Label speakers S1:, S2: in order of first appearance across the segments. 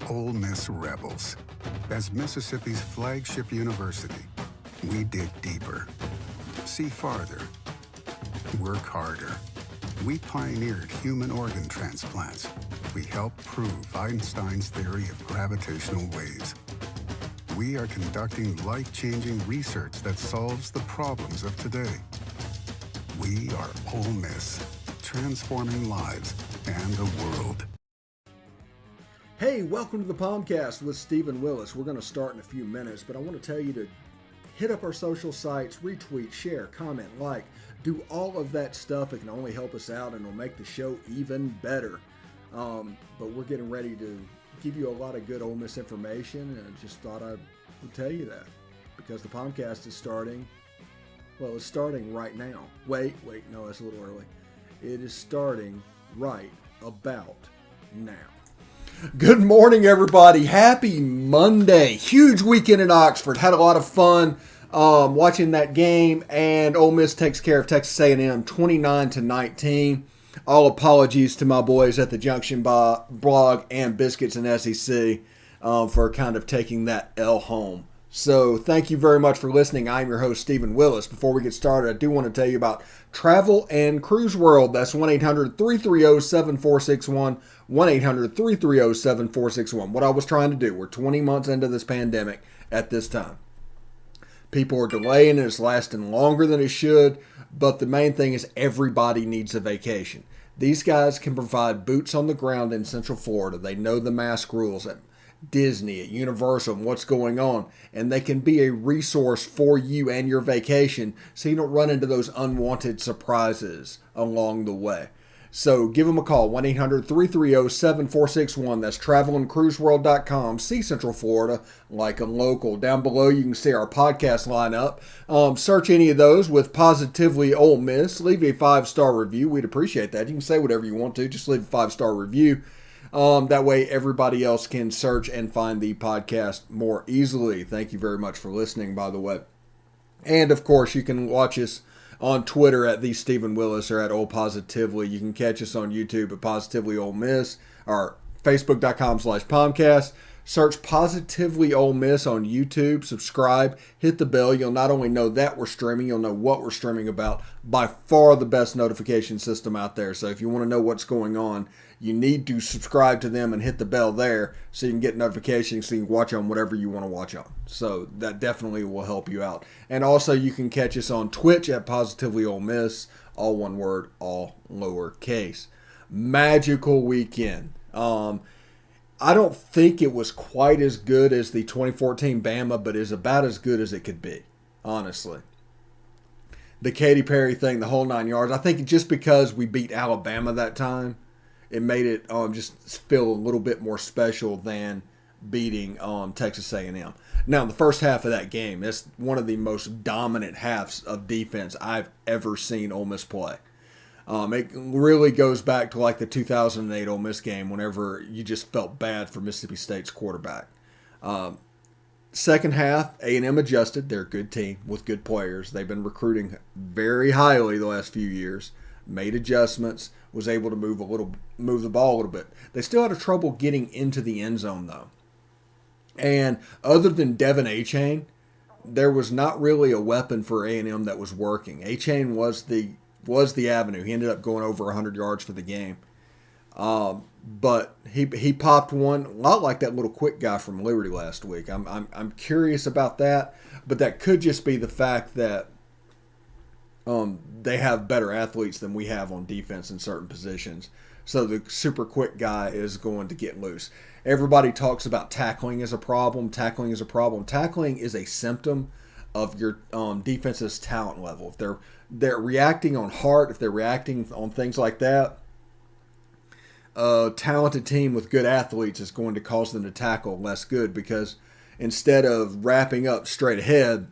S1: Ole Miss Rebels. As Mississippi's flagship university, we dig deeper, see farther, work harder. We pioneered human organ transplants. We helped prove Einstein's theory of gravitational waves. We are conducting life-changing research that solves the problems of today. We are Ole Miss, transforming lives and the world.
S2: Hey, welcome to the POMcast with Stephen Willis. We're going to start in a few minutes, but I want to tell you to hit up our social sites, retweet, share, comment, like, do all of that stuff. It can only help us out and it'll make the show even better. But we're getting ready to give you a lot of good Ole Miss information, and I just thought I would tell you that because the POMcast is starting. Well, it's starting right now. Wait, no, that's a little early. It is starting right about now. Good morning, everybody. Happy Monday. Huge weekend in Oxford. Had a lot of fun watching that game, and Ole Miss takes care of Texas A&M 29-19. All apologies to my boys at the Junction blog and Biscuits and SEC for kind of taking that L home. So thank you very much for listening. I'm your host, Stephen Willis. Before we get started, I do want to tell you about Travel and Cruise World. That's 1-800-330-7461, 1-800-330-7461. What I was trying to do, we're 20 months into this pandemic at this time. People are delaying, and it's lasting longer than it should, but the main thing is everybody needs a vacation. These guys can provide boots on the ground in Central Florida. They know the mask rules at Disney, at Universal, and what's going on, and they can be a resource for you and your vacation so you don't run into those unwanted surprises along the way. So give them a call, 1-800-330-7461. That's travelandcruiseworld.com. See Central Florida like a local. Down below, you can see our podcast lineup. Search any of those with Positively Ole Miss. Leave a 5-star review. We'd appreciate that. You can say whatever you want to. Just leave a 5-star review. That way everybody else can search and find the podcast more easily. Thank you very much for listening, by the way. And, of course, you can watch us on Twitter at the Stephen Willis or at Ole Positively. You can catch us on YouTube at Positively Ole Miss or Facebook.com/POMcast. Search Positively Ole Miss on YouTube. Subscribe. Hit the bell. You'll not only know that we're streaming, you'll know what we're streaming about. By far the best notification system out there. So if you want to know what's going on, you need to subscribe to them and hit the bell there so you can get notifications so you can watch on whatever you want to watch on. So that definitely will help you out. And also you can catch us on Twitch at Positively Ole Miss. All one word, all lowercase. Magical weekend. I don't think it was quite as good as the 2014 Bama, but is about as good as it could be, honestly. The Katy Perry thing, the whole 9 yards. I think just because we beat Alabama that time, it made it just feel a little bit more special than beating Texas A&M. Now, in the first half of that game, it's one of the most dominant halves of defense I've ever seen Ole Miss play. It really goes back to like the 2008 Ole Miss game whenever you just felt bad for Mississippi State's quarterback. Second half, A&M adjusted. They're a good team with good players. They've been recruiting very highly the last few years. Made adjustments, was able to move the ball a little bit. They still had trouble getting into the end zone though. And other than Devin Achane, there was not really a weapon for A&M that was working. Achane was the avenue. He ended up going over 100 yards for the game. But he popped one, a lot like that little quick guy from Liberty last week. I'm curious about that, but that could just be the fact that they have better athletes than we have on defense in certain positions. So the super quick guy is going to get loose. Everybody talks about tackling as a problem. Tackling is a problem. Tackling is a symptom of your defense's talent level. If they're reacting on heart, if they're reacting on things like that, a talented team with good athletes is going to cause them to tackle less good because instead of wrapping up straight ahead,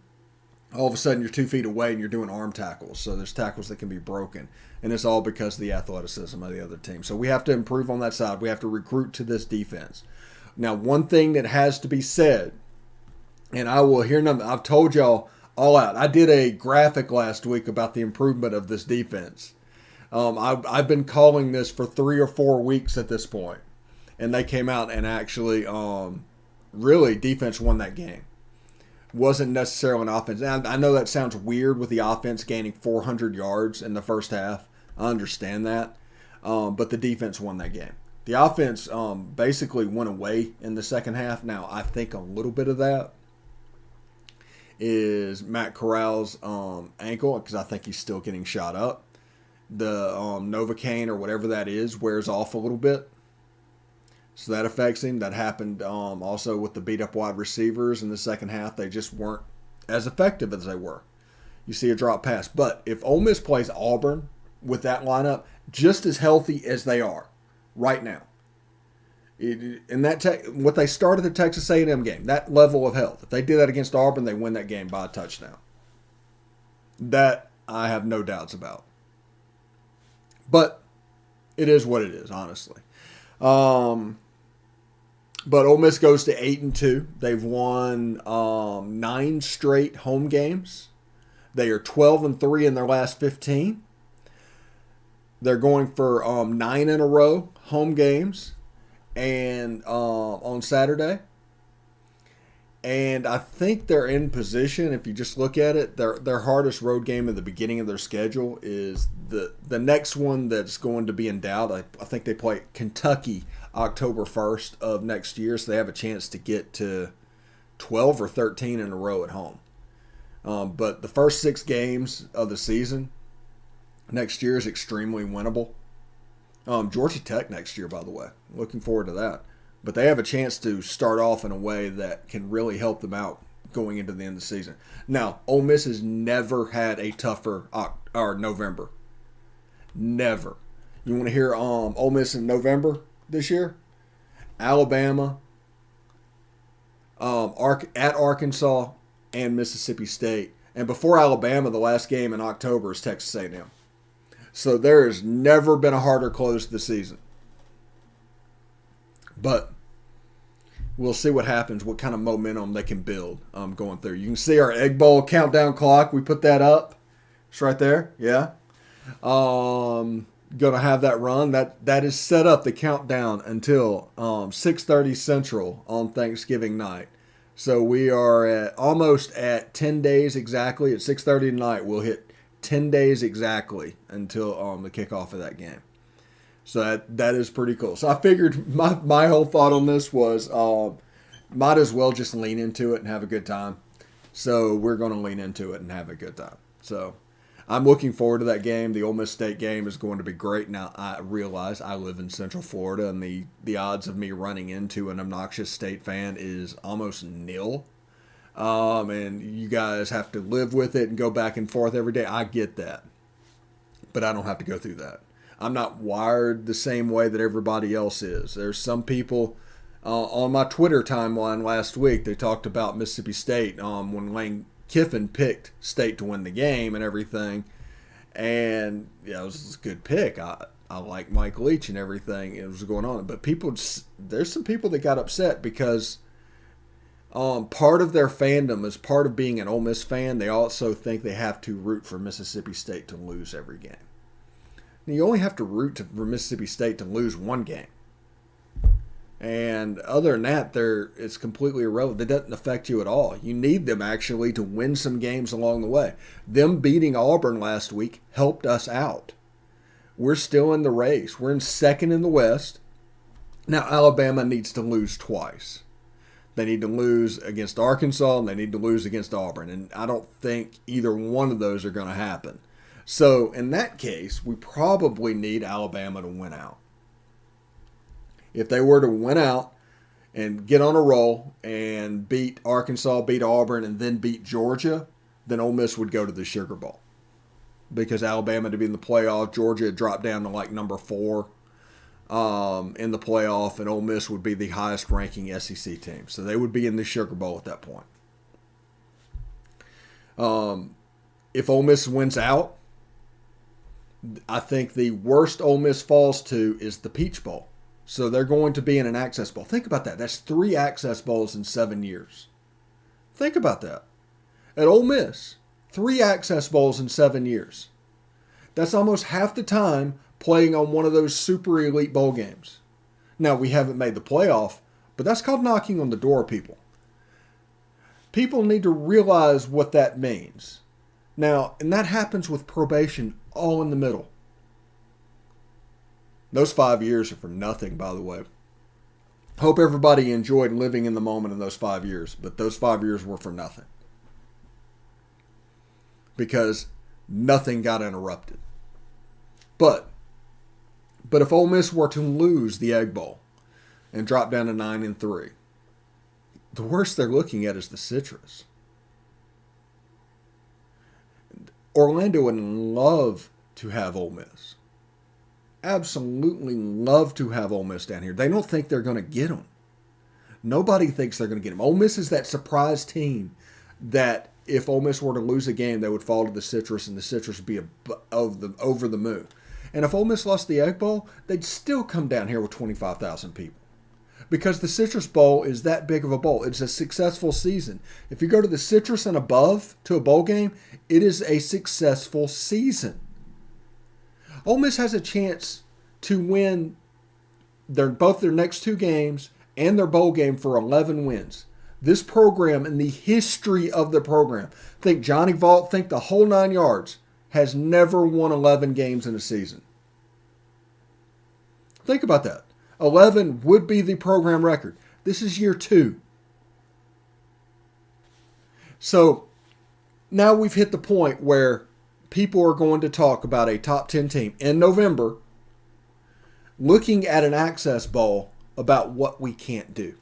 S2: all of a sudden you're 2 feet away and you're doing arm tackles. So there's tackles that can be broken. And it's all because of the athleticism of the other team. So we have to improve on that side. We have to recruit to this defense. Now, one thing that has to be said, and I will hear nothing, I've told y'all all out. I did a graphic last week about the improvement of this defense. I've been calling this for 3 or 4 weeks at this point. and they came out and actually really defense won that game. Wasn't necessarily an offense. And I know that sounds weird with the offense gaining 400 yards in the first half. I understand that. But the defense won that game. The offense basically went away in the second half. Now, I think a little bit of that is Matt Corral's ankle, because I think he's still getting shot up. The Novocaine or whatever that is wears off a little bit. So that affects him. That happened also with the beat-up wide receivers in the second half. They just weren't as effective as they were. You see a drop pass. But if Ole Miss plays Auburn with that lineup, just as healthy as they are right now, what they started the Texas A&M game, that level of health, if they do that against Auburn, they win that game by a touchdown. That I have no doubts about. But it is what it is, honestly. But Ole Miss goes to 8-2. They've won 9 straight home games. They are 12-3 in their last 15. They're going for 9 in a row home games, and on Saturday. And I think they're in position. If you just look at it, their hardest road game at the beginning of their schedule is the next one that's going to be in doubt. I think they play Kentucky October 1st of next year, so they have a chance to get to 12 or 13 in a row at home. But the first 6 games of the season next year is extremely winnable. Georgia Tech next year, by the way. Looking forward to that. But they have a chance to start off in a way that can really help them out going into the end of the season. Now, Ole Miss has never had a tougher November. Never. You want to hear Ole Miss in November this year? Alabama, at Arkansas, and Mississippi State. And before Alabama, the last game in October is Texas A&M. So there has never been a harder close to the season. But we'll see what happens, what kind of momentum they can build going through. You can see our Egg Bowl countdown clock. We put that up. It's right there. Yeah. Going to have that run. That is set up, the countdown, until 6:30 Central on Thanksgiving night. So we are almost at 10 days exactly. At 6:30 tonight, we'll hit 10 days exactly until the kickoff of that game. So that is pretty cool. So I figured my whole thought on this was might as well just lean into it and have a good time. So we're going to lean into it and have a good time. So I'm looking forward to that game. The Ole Miss State game is going to be great. Now, I realize I live in Central Florida, and the odds of me running into an obnoxious State fan is almost nil. And you guys have to live with it and go back and forth every day. I get that. But I don't have to go through that. I'm not wired the same way that everybody else is. There's some people on my Twitter timeline last week, they talked about Mississippi State when Lane Kiffin picked State to win the game and everything. And yeah, it was a good pick. I like Mike Leach and everything. It was going on. But there's some people that got upset because part of their fandom is part of being an Ole Miss fan. They also think they have to root for Mississippi State to lose every game. You only have to root for Mississippi State to lose one game. And other than that, it's completely irrelevant. It doesn't affect you at all. You need them actually to win some games along the way. Them beating Auburn last week helped us out. We're still in the race. We're in second in the West. Now, Alabama needs to lose twice. They need to lose against Arkansas, and they need to lose against Auburn. And I don't think either one of those are going to happen. So in that case, we probably need Alabama to win out. If they were to win out and get on a roll and beat Arkansas, beat Auburn, and then beat Georgia, then Ole Miss would go to the Sugar Bowl. Because Alabama to be in the playoff, Georgia had dropped down to like number 4 in the playoff, and Ole Miss would be the highest ranking SEC team. So they would be in the Sugar Bowl at that point. If Ole Miss wins out, I think the worst Ole Miss falls to is the Peach Bowl. So they're going to be in an Access Bowl. Think about that. That's 3 Access Bowls in 7 years. Think about that. At Ole Miss, 3 Access Bowls in 7 years. That's almost half the time playing on one of those super elite bowl games. Now, we haven't made the playoff, but that's called knocking on the door, people. People need to realize what that means. Now, and that happens with probation all in the middle. Those 5 years are for nothing, by the way. Hope everybody enjoyed living in the moment in those 5 years, but those 5 years were for nothing. Because nothing got interrupted. But if Ole Miss were to lose the Egg Bowl and drop down to 9-3, the worst they're looking at is the citrus. Orlando would love to have Ole Miss. Absolutely love to have Ole Miss down here. They don't think they're going to get them. Nobody thinks they're going to get them. Ole Miss is that surprise team that if Ole Miss were to lose a game, they would fall to the citrus, and the citrus would be over the moon. And if Ole Miss lost the Egg Bowl, they'd still come down here with 25,000 people. Because the Citrus Bowl is that big of a bowl. It's a successful season. If you go to the Citrus and above to a bowl game, it is a successful season. Ole Miss has a chance to win both their next two games and their bowl game for 11 wins. This program, in the history of the program, think Johnny Vault, think the whole 9 yards, has never won 11 games in a season. Think about that. 11 would be the program record. This is year 2. So now we've hit the point where people are going to talk about a top 10 team in November looking at an Access Bowl about what we can't do,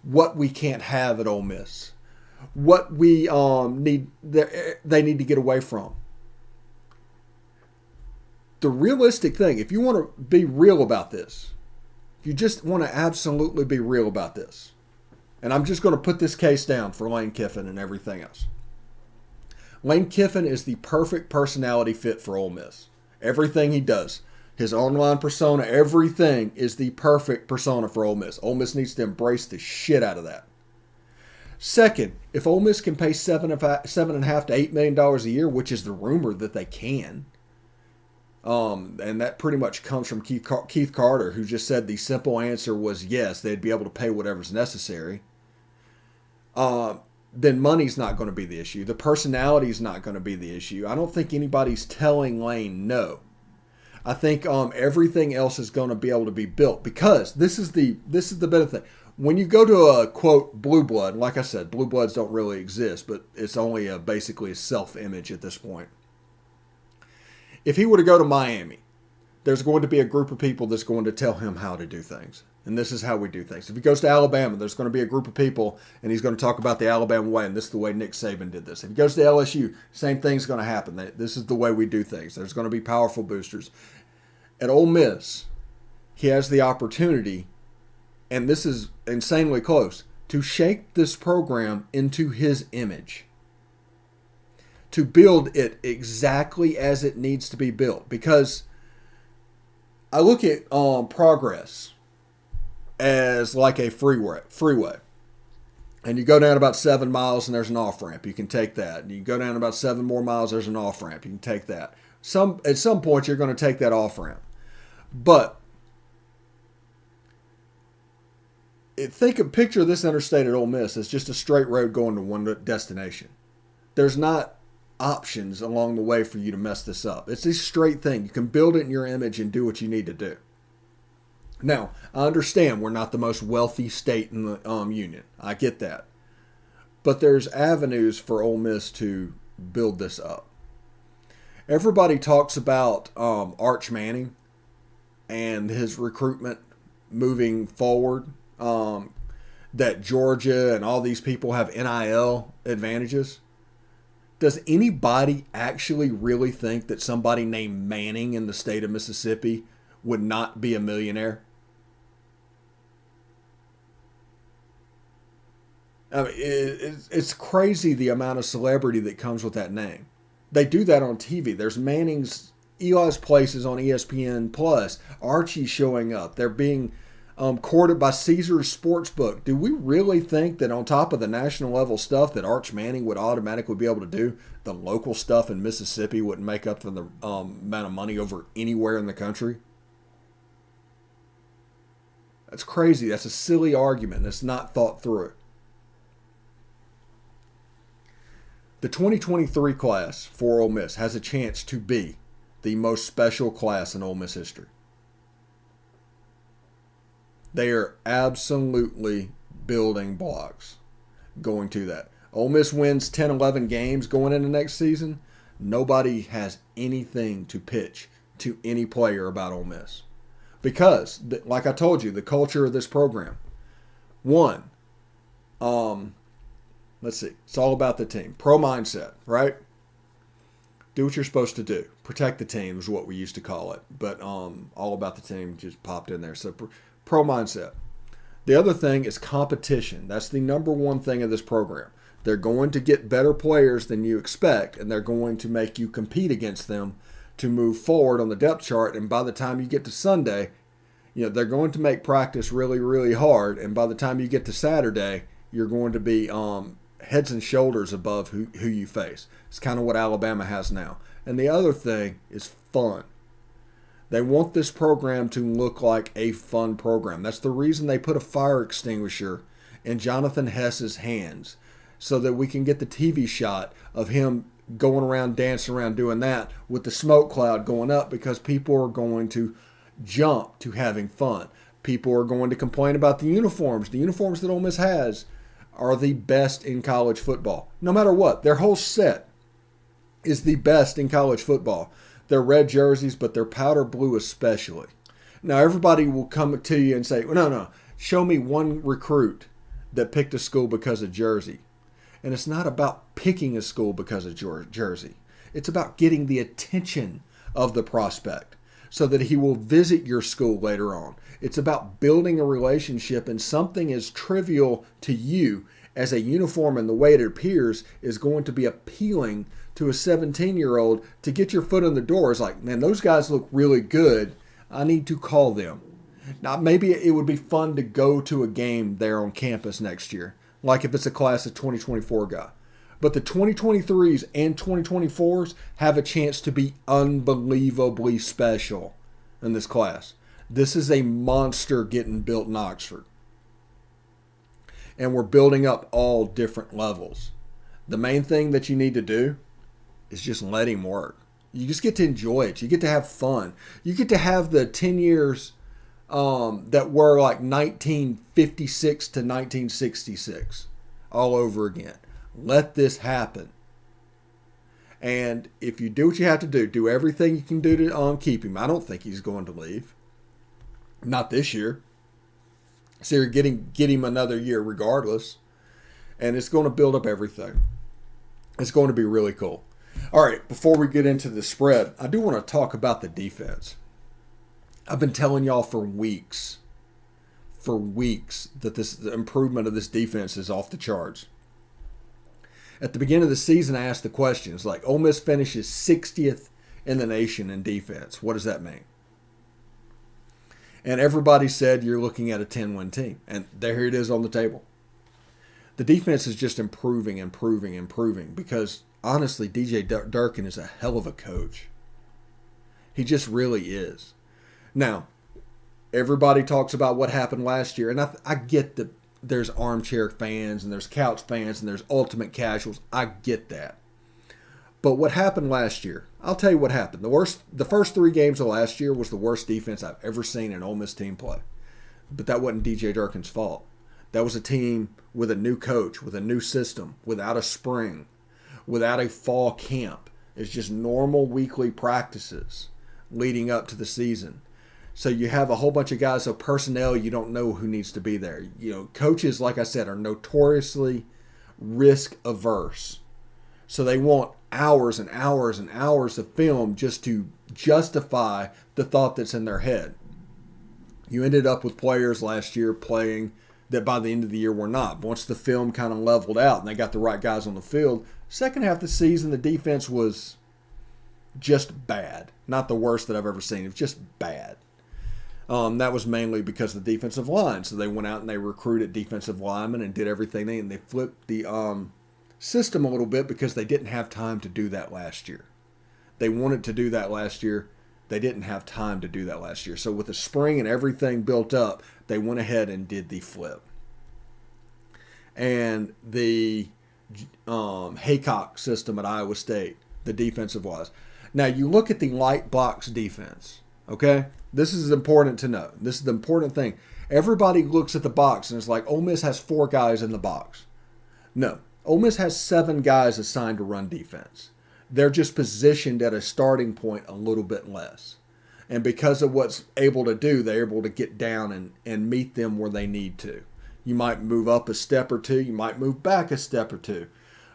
S2: what we can't have at Ole Miss, what we they need to get away from. The realistic thing, if you want to be real about this, if you just want to absolutely be real about this, and I'm just going to put this case down for Lane Kiffin and everything else. Lane Kiffin is the perfect personality fit for Ole Miss. Everything he does, his online persona, everything is the perfect persona for Ole Miss. Ole Miss needs to embrace the shit out of that. Second, if Ole Miss can pay $7.5 to $8 million a year, which is the rumor that they can, and that pretty much comes from Keith Carter, who just said the simple answer was yes, they'd be able to pay whatever's necessary. Then money's not going to be the issue. The personality's not going to be the issue. I don't think anybody's telling Lane no. I think everything else is going to be able to be built, because this is the better thing. When you go to a, quote, blue blood, like I said, blue bloods don't really exist, but it's only basically a self-image at this point. If he were to go to Miami, there's going to be a group of people that's going to tell him how to do things. And this is how we do things. If he goes to Alabama, there's going to be a group of people, and he's going to talk about the Alabama way, and this is the way Nick Saban did this. If he goes to LSU, same thing's going to happen. This is the way we do things. There's going to be powerful boosters. At Ole Miss, he has the opportunity, and this is insanely close, to shape this program into his image. To build it exactly as it needs to be built. Because I look at progress as like a freeway. And you go down about 7 miles and there's an off-ramp. You can take that. And you go down about 7 more miles, there's an off-ramp. You can take that. At some point, you're going to take that off-ramp. But picture this interstate at Ole Miss as just a straight road going to one destination. There's not options along the way for you to mess this up. It's a straight thing. You can build it in your image and do what you need to do. Now, I understand we're not the most wealthy state in the union. I get that. But there's avenues for Ole Miss to build this up. Everybody talks about Arch Manning and his recruitment moving forward, that Georgia and all these people have NIL advantages. Does anybody actually really think that somebody named Manning in the state of Mississippi would not be a millionaire? I mean, it's crazy the amount of celebrity that comes with that name. They do that on TV. There's Manning's, Eli's Places on ESPN Plus. Archie's showing up. They're being courted by Caesars Sportsbook. Do we really think that on top of the national level stuff that Arch Manning would automatically be able to do, the local stuff in Mississippi wouldn't make up for the amount of money over anywhere in the country? That's crazy. That's a silly argument. That's not thought through. The 2023 class for Ole Miss has a chance to be the most special class in Ole Miss history. They are absolutely building blocks going to that. Ole Miss wins 10, 11 games going into next season. Nobody has anything to pitch to any player about Ole Miss. Because, like I told you, the culture of this program. One, let's see. It's all about the team. Pro mindset, right? Do what you're supposed to do. Protect the team is what we used to call it. But all about the team just popped in there. So pro mindset. The other thing is competition. That's the number one thing of this program. They're going to get better players than you expect, and they're going to make you compete against them to move forward on the depth chart. And by the time you get to Sunday, they're going to make practice really, really hard. And by the time you get to Saturday, you're going to be heads and shoulders above who you face. It's kind of what Alabama has now. And the other thing is fun. They want this program to look like a fun program. That's the reason they put a fire extinguisher in Jonathan Hess's hands, so that we can get the TV shot of him going around, dancing around, doing that with the smoke cloud going up, because people are going to jump to having fun. People are going to complain about the uniforms. The uniforms that Ole Miss has are the best in college football. No matter what, their whole set is the best in college football. They're red jerseys, but they're powder blue especially. Now, everybody will come to you and say, well, no, show me one recruit that picked a school because of jersey. And it's not about picking a school because of jersey. It's about getting the attention of the prospect so that he will visit your school later on. It's about building a relationship, and something as trivial to you as a uniform and the way it appears is going to be appealing to a 17-year-old to get your foot in the door. It's like, man, those guys look really good. I need to call them. Now, maybe it would be fun to go to a game there on campus next year, like if it's a class of 2024 guy. But the 2023s and 2024s have a chance to be unbelievably special in this class. This is a monster getting built in Oxford. And we're building up all different levels. The main thing that you need to do is just let him work. You just get to enjoy it. You get to have fun. You get to have the 10 years that were like 1956 to 1966 all over again. Let this happen. And if you do what you have to do everything you can do to keep him. I don't think he's going to leave. Not this year. So you're get him another year regardless. And it's going to build up everything. It's going to be really cool. All right, before we get into the spread, I do want to talk about the defense. I've been telling y'all for weeks that the improvement of this defense is off the charts. At the beginning of the season, I asked the questions like, Ole Miss finishes 60th in the nation in defense. What does that mean? And everybody said you're looking at a 10-win team. And there it is on the table. The defense is just improving because, honestly, DJ Durkin is a hell of a coach. He just really is. Now, everybody talks about what happened last year, and I get that there's armchair fans and there's couch fans and there's ultimate casuals. I get that. But what happened last year? I'll tell you what happened. The first 3 games of last year was the worst defense I've ever seen an Ole Miss team play. But that wasn't DJ Durkin's fault. That was a team with a new coach, with a new system, without a spring, without a fall camp. It's just normal weekly practices leading up to the season. So you have a whole bunch of guys, so personnel, you don't know who needs to be there. Coaches, like I said, are notoriously risk averse. So they want hours and hours and hours of film just to justify the thought that's in their head. You ended up with players last year playing that by the end of the year were not. Once the film kind of leveled out and they got the right guys on the field, second half of the season, the defense was just bad. Not the worst that I've ever seen. It was just bad. That was mainly because of the defensive line. So they went out and they recruited defensive linemen and did everything. And they flipped the system a little bit because they didn't have time to do that last year. They wanted to do that last year. They didn't have time to do that last year. So with the spring and everything built up, they went ahead and did the flip. And the Haycock system at Iowa State, the defensive wise. Now you look at the light box defense, okay? This is important to know. This is the important thing. Everybody looks at the box and it's like, Ole Miss has 4 guys in the box. No, Ole Miss has 7 guys assigned to run defense. They're just positioned at a starting point a little bit less. And because of what's able to do, they're able to get down and meet them where they need to. You might move up a step or two. You might move back a step or two.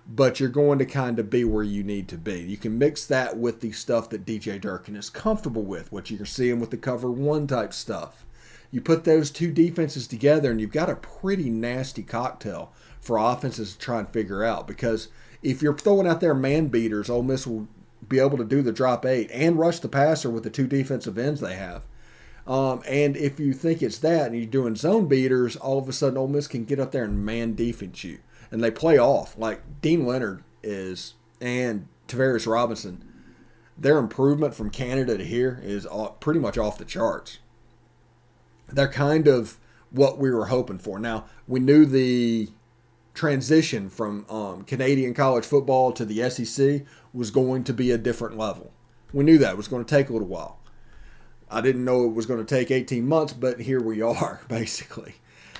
S2: But you're going to kind of be where you need to be. You can mix that with the stuff that DJ Durkin is comfortable with, what you're seeing with the cover 1 type stuff. You put those 2 defenses together and you've got a pretty nasty cocktail for offenses to try and figure out. Because if you're throwing out there man beaters, Ole Miss will be able to do the drop 8 and rush the passer with the 2 defensive ends they have. And if you think it's that and you're doing zone beaters, all of a sudden Ole Miss can get up there and man defense you. And they play off. Like Dean Leonard is and Tavares Robinson, their improvement from Canada to here is pretty much off the charts. They're kind of what we were hoping for. Now, we knew the transition from Canadian college football to the SEC was going to be a different level. We knew that. It was going to take a little while. I didn't know it was going to take 18 months, but here we are, basically.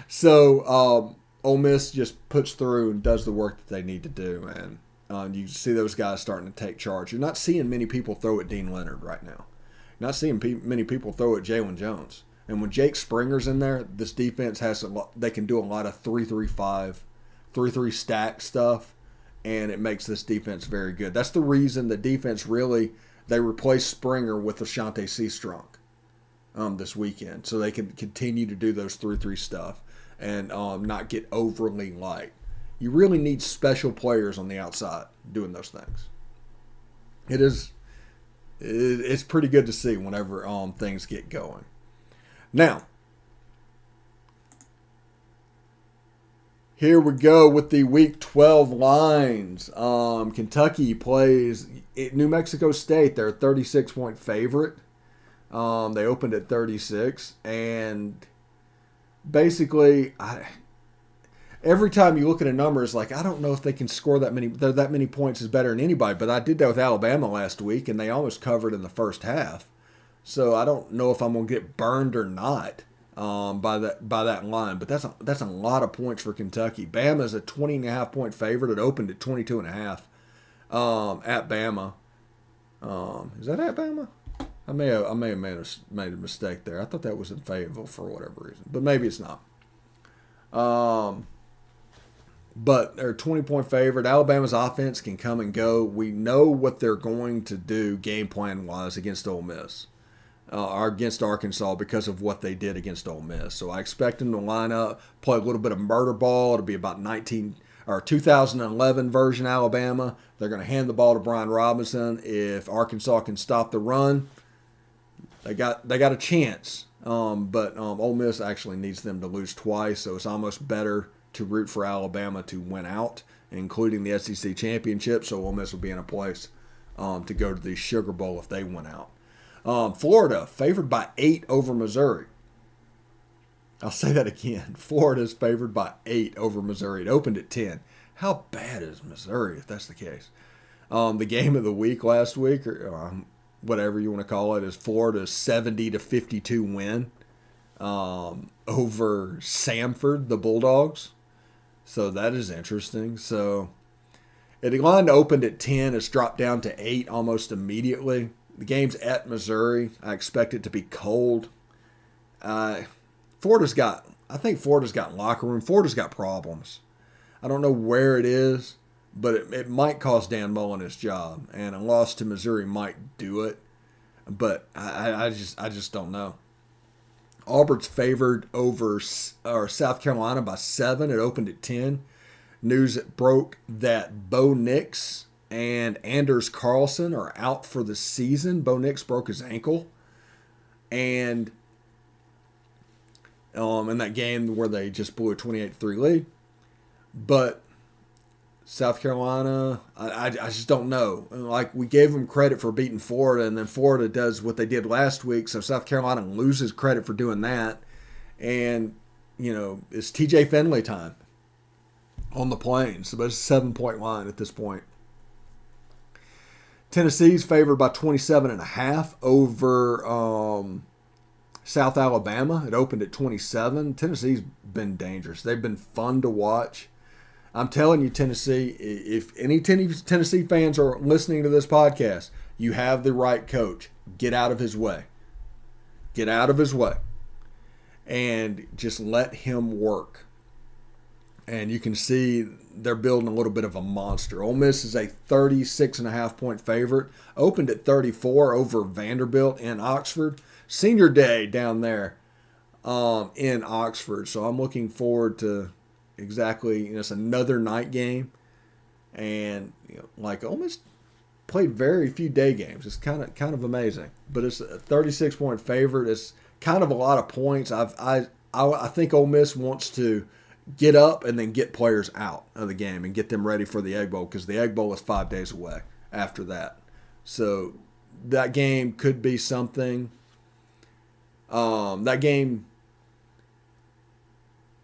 S2: So, Ole Miss just puts through and does the work that they need to do, and you see those guys starting to take charge. You're not seeing many people throw at Dean Leonard right now. You're not seeing many people throw at Jalen Jones. And when Jake Springer's in there, this defense has a lot. They can do a lot of 3-3-5, 3-3 stack stuff, and it makes this defense very good. That's the reason the defense they replaced Springer with Ashanti Seastrunk this weekend, so they can continue to do those 3-3 stuff and not get overly light. You really need special players on the outside doing those things. It's pretty good to see whenever things get going. Now, here we go with the Week 12 lines. Kentucky plays New Mexico State. They're a 36-point favorite. They opened at 36, and basically, every time you look at a number, it's like, I don't know if they can score that many points is better than anybody. But I did that with Alabama last week, and they almost covered in the first half. So I don't know if I'm going to get burned or not by that line. But that's a lot of points for Kentucky. Bama's a 20.5-point favorite. It opened at 22.5 at Bama. Is that at Bama? I may have made a mistake there. I thought that was in Fayetteville for whatever reason, but maybe it's not. But they're a 20-point favorite. Alabama's offense can come and go. We know what they're going to do game plan wise against Ole Miss. Or against Arkansas because of what they did against Ole Miss. So I expect them to line up, play a little bit of murder ball. It'll be about 2011 version Alabama. They're going to hand the ball to Brian Robinson. If Arkansas can stop the run, they got a chance. But Ole Miss actually needs them to lose twice, so it's almost better to root for Alabama to win out, including the SEC championship. So Ole Miss will be in a place to go to the Sugar Bowl if they win out. Florida, favored by 8 over Missouri. I'll say that again. Florida's favored by 8 over Missouri. It opened at 10. How bad is Missouri if that's the case? The game of the week last week, or whatever you want to call it, is Florida's 70-52 win over Samford, the Bulldogs. So that is interesting. So the line opened at 10. It's dropped down to 8 almost immediately. The game's at Missouri. I expect it to be cold. I think Florida's got locker room. Florida's got problems. I don't know where it is, but it might cost Dan Mullen his job, and a loss to Missouri might do it. But I just don't know. Auburn's favored over South Carolina by 7. It opened at 10. News broke that Bo Nix and Anders Carlson are out for the season. Bo Nix broke his ankle. And in that game where they just blew a 28-3 lead. But South Carolina, I just don't know. Like, we gave them credit for beating Florida, and then Florida does what they did last week, so South Carolina loses credit for doing that. And, it's TJ Finley time on the Plains. But it's a 7-point line at this point. Tennessee's favored by 27.5 over South Alabama. It opened at 27. Tennessee's been dangerous. They've been fun to watch. I'm telling you, Tennessee, if any Tennessee fans are listening to this podcast, you have the right coach. Get out of his way. Get out of his way. And just let him work. And you can see they're building a little bit of a monster. Ole Miss is a 36.5-point favorite. Opened at 34 over Vanderbilt in Oxford. Senior day down there in Oxford. So I'm looking forward to exactly, it's another night game. And, Ole Miss played very few day games. It's kind of amazing. But it's a 36-point favorite. It's kind of a lot of points. I think Ole Miss wants to get up and then get players out of the game and get them ready for the Egg Bowl, because the Egg Bowl is 5 days away after that. So that game could be something. That game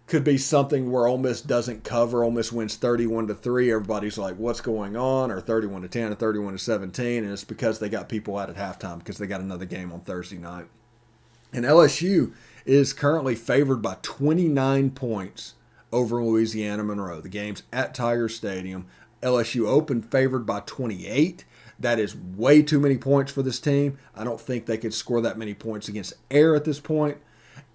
S2: could be something where Ole Miss doesn't cover. Ole Miss wins 31-3. Everybody's like, what's going on? Or 31-10 or 31-17. And it's because they got people out at halftime because they got another game on Thursday night. And LSU is currently favored by 29 points over Louisiana Monroe. The game's at Tiger Stadium. LSU opened favored by 28. That is way too many points for this team. I don't think they could score that many points against Air at this point.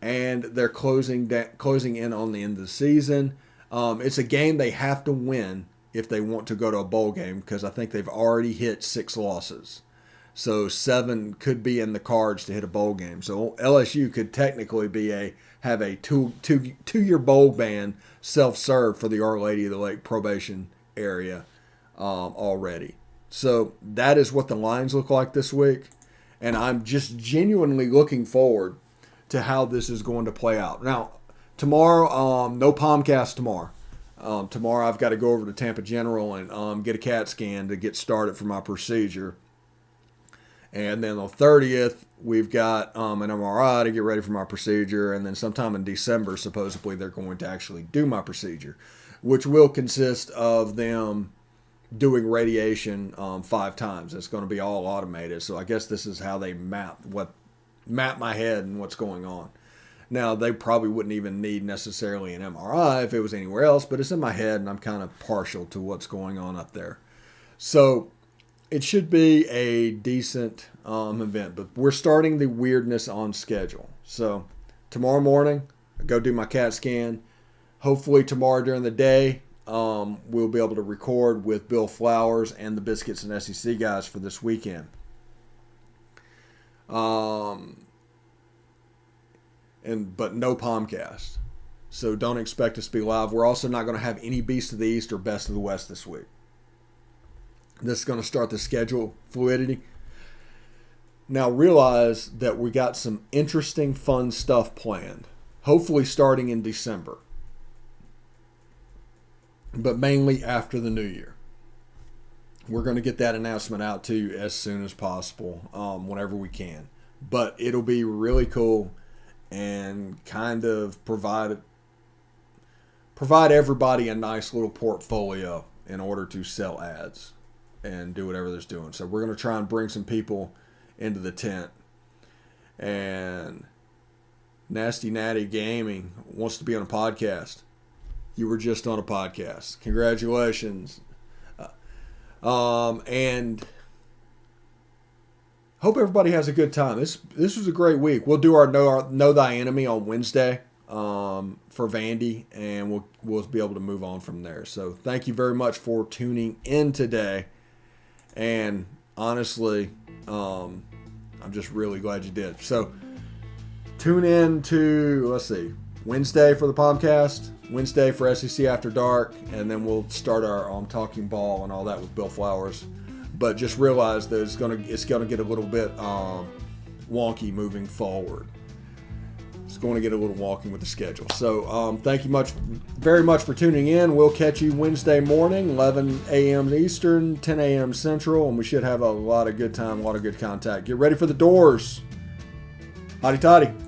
S2: And they're closing in on the end of the season. It's a game they have to win if they want to go to a bowl game, because I think they've already hit 6 losses. So 7 could be in the cards to hit a bowl game. So LSU could technically have a two-year bowl ban self-serve for the Our Lady of the Lake probation area already. So that is what the lines look like this week. And I'm just genuinely looking forward to how this is going to play out. Now, tomorrow, no POMcast tomorrow. Tomorrow I've got to go over to Tampa General and get a CAT scan to get started for my procedure. And then on the 30th, we've got an MRI to get ready for my procedure. And then sometime in December, supposedly, they're going to actually do my procedure, which will consist of them doing radiation 5 times. It's going to be all automated. So I guess this is how they map my head and what's going on. Now, they probably wouldn't even need necessarily an MRI if it was anywhere else, but it's in my head, and I'm kind of partial to what's going on up there. So it should be a decent event, but we're starting the weirdness on schedule. So tomorrow morning, I go do my CAT scan. Hopefully tomorrow during the day, we'll be able to record with Bill Flowers and the Biscuits and SEC guys for this weekend. But no POMcast. So don't expect us to be live. We're also not going to have any Beast of the East or Best of the West this week. This is going to start the schedule fluidity. Now realize that we got some interesting, fun stuff planned. Hopefully starting in December. But mainly after the new year. We're going to get that announcement out to you as soon as possible, whenever we can. But it'll be really cool and kind of provide everybody a nice little portfolio in order to sell ads and do whatever they're doing. So we're going to try and bring some people into the tent. And Nasty Natty Gaming wants to be on a podcast. You were just on a podcast. Congratulations. And hope everybody has a good time. This was a great week. We'll do our Know Thy Enemy on Wednesday for Vandy, and we'll be able to move on from there. So thank you very much for tuning in today. And honestly, I'm just really glad you did. So tune in to, Wednesday for the POMcast, Wednesday for SEC After Dark, and then we'll start our Talking Ball and all that with Bill Flowers. But just realize that it's gonna get a little bit wonky moving forward. It's going to get a little wonky with the schedule. So thank you very much for tuning in. We'll catch you Wednesday morning, 11 a.m. Eastern, 10 a.m. Central, and we should have a lot of good time, a lot of good contact. Get ready for the doors. Hotty toddy.